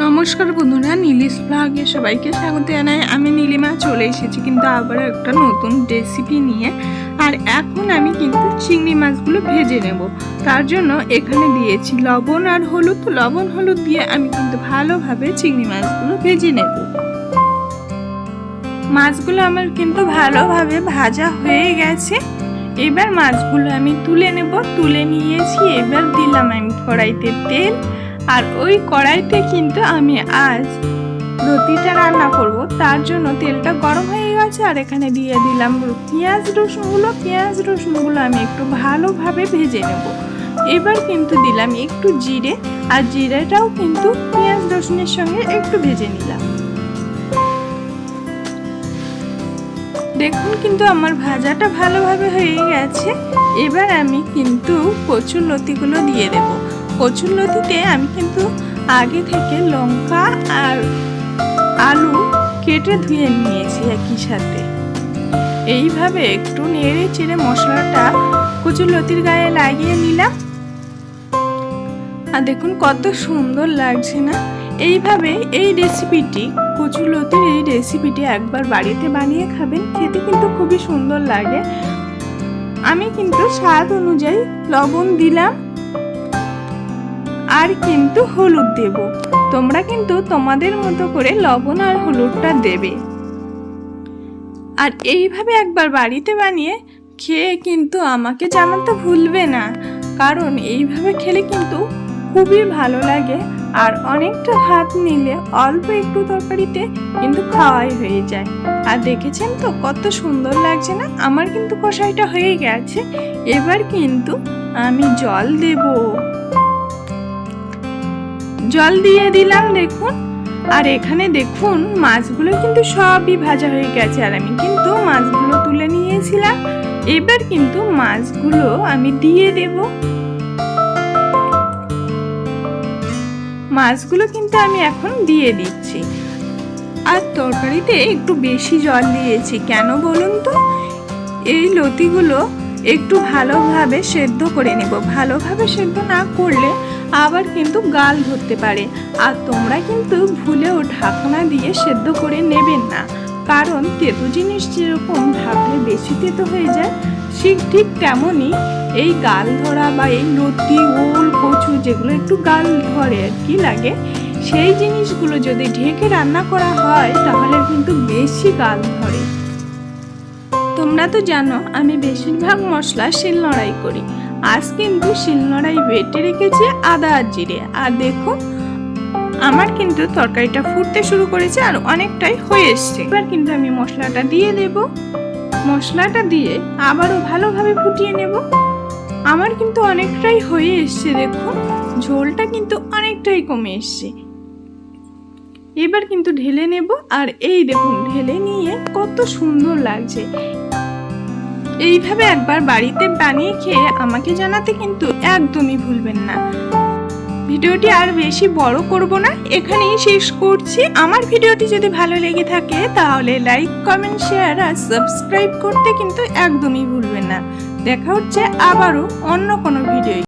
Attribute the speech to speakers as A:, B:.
A: নমস্কার বন্ধুরা, নীলিশ ব্লগে সবাইকে স্বাগত জানাই। আমি নীলিমা চলে এসেছি কিন্তু আবার একটা নতুন রেসিপি নিয়ে। আর এখন আমি কিন্তু চিংড়ি মাছগুলো ভেজে নেব। তার জন্য এখানে দিয়েছি লবণ আর হলুদ। লবণ হলুদ দিয়ে আমি কিন্তু ভালোভাবে চিংড়ি মাছগুলো ভেজে নেব। মাছগুলো আমার কিন্তু ভালোভাবে ভাজা হয়ে গেছে। এবার মাছগুলো আমি তুলে নেব। তুলে নিয়েছি। এবার দিলাম আমি কড়াইতে তেল। আর ওই কড়াইতে কিন্তু আমি আজ লতিটা রান্না করব। তার জন্য তেলটা গরম হয়ে গেছে। আর এখানে দিয়ে দিলাম পেঁয়াজ রসুনগুলো আমি একটু ভালোভাবে ভেজে নেব। এবার কিন্তু দিলাম একটু জিরে, আর জিরেটাও কিন্তু পেঁয়াজ রসুনের সঙ্গে একটু ভেজে নিলাম। দেখুন কিন্তু আমার ভাজাটা ভালোভাবে হয়ে গেছে। এবার আমি কিন্তু কচুরলতিগুলো দিয়ে দেব। কচুরলতিতে আমি কিন্তু আগে থেকে লঙ্কা আর আলু কেটে ধুয়ে নিয়েছি একই সাথে। এইভাবে একটু নেড়ে চেড়ে মশলাটা কচুরলতির গায়ে লাগিয়ে নিলাম। আর দেখুন কত সুন্দর লাগছে না। এইভাবে এই রেসিপিটি, কচুরলতির এই রেসিপিটি একবার বাড়িতে বানিয়ে খাবেন, খেতে কিন্তু খুবই সুন্দর লাগে। আমি কিন্তু স্বাদ অনুযায়ী লবণ দিলাম আর কিন্তু হলুদ দেব। তোমরা কিন্তু তোমাদের মতো করে লবণ আর হলুদটা দেবে। আর এইভাবে একবার বাড়িতে বানিয়ে খেয়ে কিন্তু আমাকে জানাতে ভুলবে না, কারণ এইভাবে খেলে কিন্তু খুবই ভালো লাগে। আর অনেকটা ভাত নিলে অল্প একটু তরকারিতে কিন্তু খাওয়াই হয়ে যায়। আর দেখেছেন তো কত সুন্দর লাগছে না। আমার কিন্তু কষাইটা হয়ে গেছে। এবার কিন্তু আমি জল দেব। জল দিয়ে দিলাম দেখুন। আর এখানে দেখুন মাছগুলো কিন্তু সবই ভাজা হয়ে গেছে। আর আমি কিন্তু মাছগুলো তুলে নিয়েছিলাম। এবার কিন্তু মাছগুলো আমি দিয়ে দেব। মাছগুলো কিন্তু আমি এখন দিয়ে দিচ্ছি। আর তরকারিতে একটু বেশি জল দিয়েছি, কেন বলুন তো? এই লতিগুলো একটু ভালোভাবে সেদ্ধ করে নেব। ভালোভাবে সেদ্ধ না করলে আবার কিন্তু গাল ধরতে পারে। আর তোমরা কিন্তু ভুলেও ঢাকনা দিয়ে সেদ্ধ করে নেবেন না, কারণ তেতো জিনিস যেরকম ঢাকলে বেশি তেতো হয়ে যায়, ঠিক তেমনই এই গাল ধরা বা এই লতি, ওল, কচু যেগুলো একটু গাল ধরে আর কি লাগে, সেই জিনিসগুলো যদি ঢেকে রান্না করা হয় তাহলে কিন্তু বেশি গাল ধরে। তোমরা তো জানো আমি বেশিরভাগ মশলা শিলনোড়াই করি। আজ কিন্তু শিলনোড়াই বেটে রেখেছি আদা আর জিরে। আর দেখো আমার কিন্তু তরকারিটা ফুটতে শুরু করেছে আর অনেকটাই হয়ে এসছে। এবার কিন্তু আমি মশলাটা দিয়ে দেব। মশলাটা দিয়ে আবারও ভালোভাবে ফুটিয়ে নেব। আমার কিন্তু অনেকটাই হয়ে এসছে। দেখুন ঝোলটা কিন্তু অনেকটাই কমে এসছে। এবার কিন্তু ঢেলে নেব। আর এই দেখুন ঢেলে নিয়ে কত সুন্দর লাগছে। এইভাবে একবার বাড়িতে বানিয়ে খেয়ে আমাকে জানাতে কিন্তু একদমই ভুলবেন না। ভিডিওটি আর বেশি বড় করব না, এখানেই শেষ করছি। আমার ভিডিওটি যদি ভালো লেগে থাকে তাহলে লাইক, কমেন্ট, শেয়ার আর সাবস্ক্রাইব করতে কিন্তু একদমই ভুলবেন না। দেখা হচ্ছে আবারও অন্য কোনো ভিডিও।